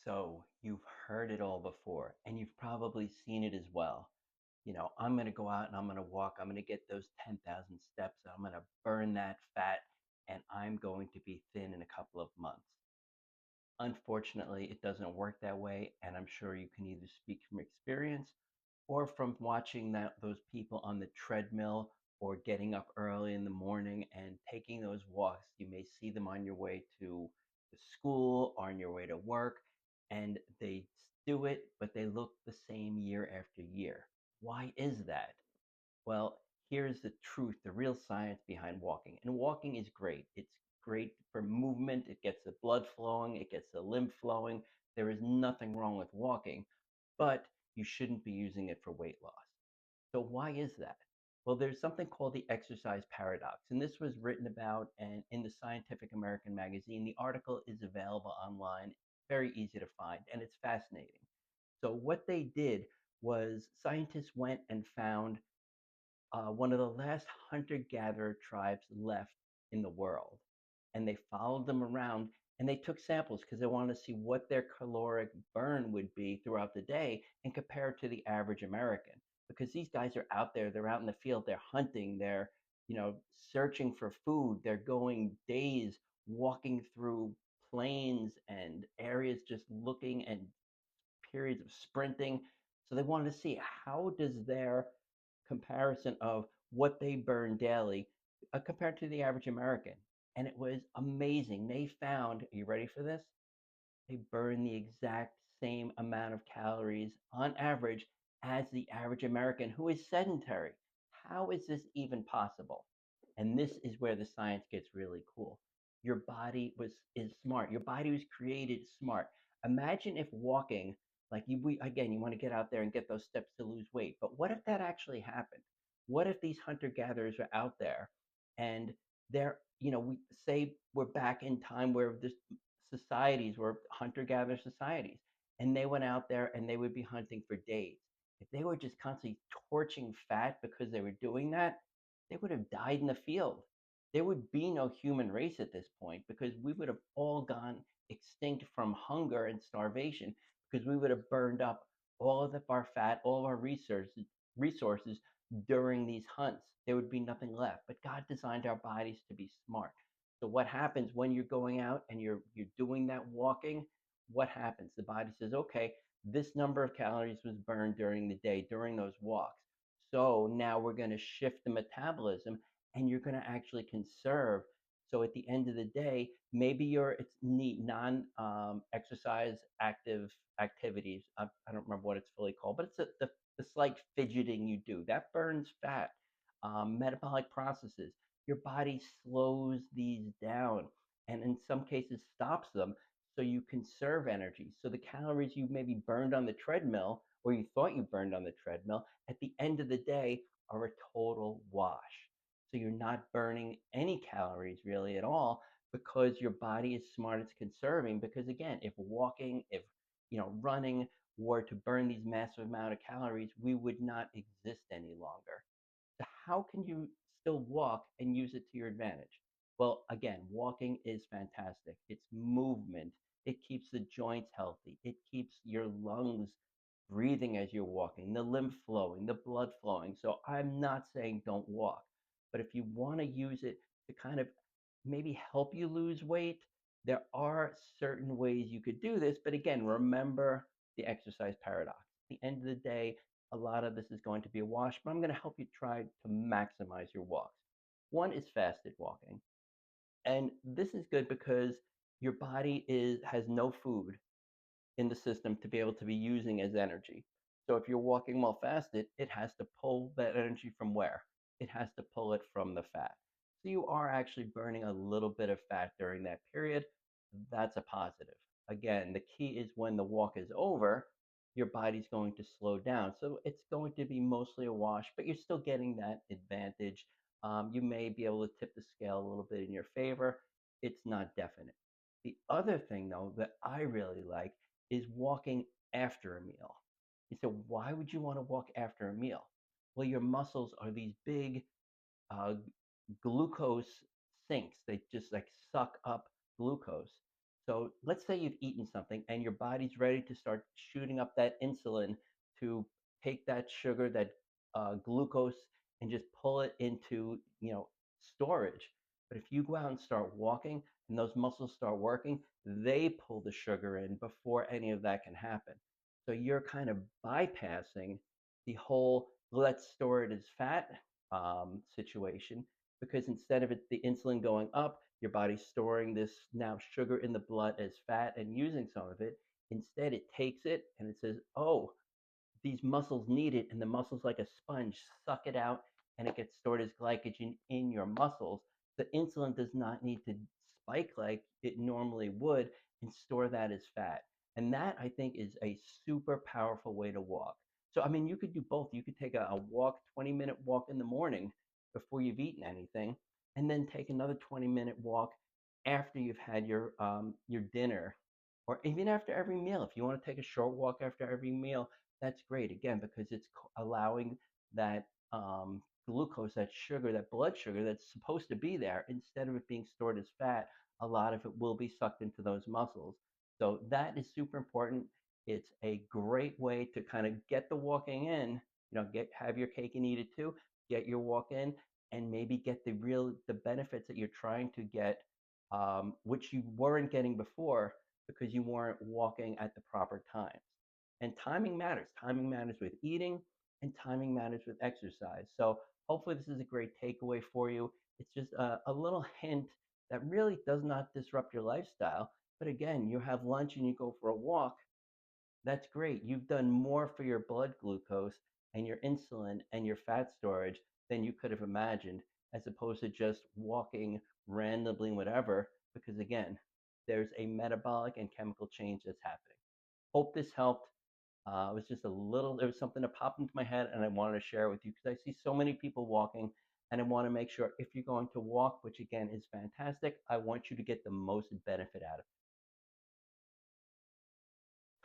So you've heard it all before, and you've probably seen it as well. I'm going to go out and I'm going to walk. I'm going to get those 10,000 steps. I'm going to burn that fat, and I'm going to be thin in a couple of months. Unfortunately, it doesn't work that way, and I'm sure you can either speak from experience or from watching those people on the treadmill or getting up early in the morning and taking those walks. You may see them on your way to school or on your way to work, and they do it, but they look the same year after year. Why is that? Well, here's the truth, the real science behind walking. And walking is great. It's great for movement. It gets the blood flowing, it gets the lymph flowing. There is nothing wrong with walking, but you shouldn't be using it for weight loss. So, why is that? Well, there's something called the exercise paradox, and this was written about and in the Scientific American magazine. The article is available online, very easy to find, and it's fascinating. So, what they did was scientists went and found one of the last hunter-gatherer tribes left in the world. And they followed them around and they took samples because they wanted to see what their caloric burn would be throughout the day and compare it to the average American. Because these guys are out there, they're out in the field, they're hunting, they're, searching for food, they're going days walking through plains and areas just looking and periods of sprinting. So they wanted to see how does their comparison of what they burn daily compared to the average American. And it was amazing. They found, are you ready for this? They burn the exact same amount of calories on average as the average American who is sedentary. How is this even possible? And this is where the science gets really cool. Your body is smart. Your body was created smart. Imagine if walking, like again, you want to get out there and get those steps to lose weight. But what if that actually happened? What if these hunter gatherers are out there and we say we're back in time where this societies were hunter-gatherer societies, and they went out there and they would be hunting for days. If they were just constantly torching fat because they were doing that, they would have died in the field. There would be no human race at this point because we would have all gone extinct from hunger and starvation because we would have burned up all of our fat, all of our resources during these hunts. There would be nothing left. But God designed our bodies to be smart. So what happens when you're going out and you're doing that walking? What happens? The body says, okay, this number of calories was burned during the day during those walks. So now we're going to shift the metabolism and you're going to actually conserve. So at the end of the day, maybe it's neat non exercise active activities. I don't remember what it's fully called, but it's the slight fidgeting you do that burns fat. Metabolic processes, your body slows these down and in some cases stops them so you conserve energy. So the calories you maybe burned on the treadmill or you thought you burned on the treadmill at the end of the day are a total wash. So you're not burning any calories really at all because your body is smart, it's conserving. Because again, if walking, if running were to burn these massive amount of calories, we would not exist any longer. So how can you still walk and use it to your advantage? Well, again, walking is fantastic. It's movement. It keeps the joints healthy. It keeps your lungs breathing as you're walking, the lymph flowing, the blood flowing. So I'm not saying don't walk, but if you want to use it to kind of maybe help you lose weight, there are certain ways you could do this. But again, remember the exercise paradox. At the end of the day, a lot of this is going to be a wash, but I'm going to help you try to maximize your walks. One is fasted walking. And this is good because your body has no food in the system to be able to be using as energy. So if you're walking while fasted, it has to pull that energy from where? It has to pull it from the fat. So you are actually burning a little bit of fat during that period. That's a positive. Again, the key is when the walk is over, your body's going to slow down. So it's going to be mostly a wash, but you're still getting that advantage. You may be able to tip the scale a little bit in your favor. It's not definite. The other thing, though, that I really like is walking after a meal. You say, why would you want to walk after a meal? Well, your muscles are these big uh, glucose sinks. They just like suck up glucose. So let's say you've eaten something and your body's ready to start shooting up that insulin to take that sugar, that glucose, and just pull it into, storage. But if you go out and start walking and those muscles start working, they pull the sugar in before any of that can happen. So you're kind of bypassing the whole let's store it as fat situation, because instead of the insulin going up, your body's storing this now sugar in the blood as fat and using some of it. Instead, it takes it and it says, oh, these muscles need it, and the muscles, like a sponge, suck it out, and it gets stored as glycogen in your muscles. The insulin does not need to spike like it normally would and store that as fat. And that, I think, is a super powerful way to walk. So, I mean, you could do both. You could take a walk, 20-minute walk in the morning before you've eaten anything, and then take another 20-minute walk after you've had your dinner, or even after every meal. If you want to take a short walk after every meal, that's great, again, because it's allowing that glucose, that sugar, that blood sugar that's supposed to be there, instead of it being stored as fat, a lot of it will be sucked into those muscles. So that is super important. It's a great way to kind of get the walking in, get have your cake and eat it too, get your walk in, and maybe get the benefits that you're trying to get, which you weren't getting before because you weren't walking at the proper times. And timing matters. Timing matters with eating, and timing matters with exercise. So hopefully this is a great takeaway for you. It's just a little hint that really does not disrupt your lifestyle. But again, you have lunch and you go for a walk. That's great. You've done more for your blood glucose and your insulin and your fat storage than you could have imagined, as opposed to just walking randomly, whatever, because again, there's a metabolic and chemical change that's happening. Hope this helped. It was just there was something that popped into my head and I wanted to share with you because I see so many people walking, and I want to make sure if you're going to walk, which again is fantastic, I want you to get the most benefit out of it.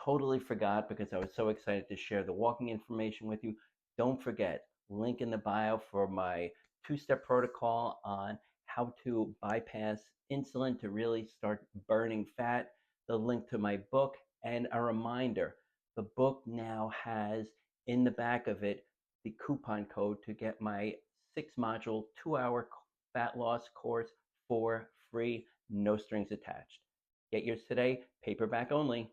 Totally forgot because I was so excited to share the walking information with you. Don't forget, link in the bio for my 2-step protocol on how to bypass insulin to really start burning fat, the link to my book, and a reminder, the book now has in the back of it the coupon code to get my 6-module 2-hour fat loss course for free, no strings attached. Get yours today, paperback only.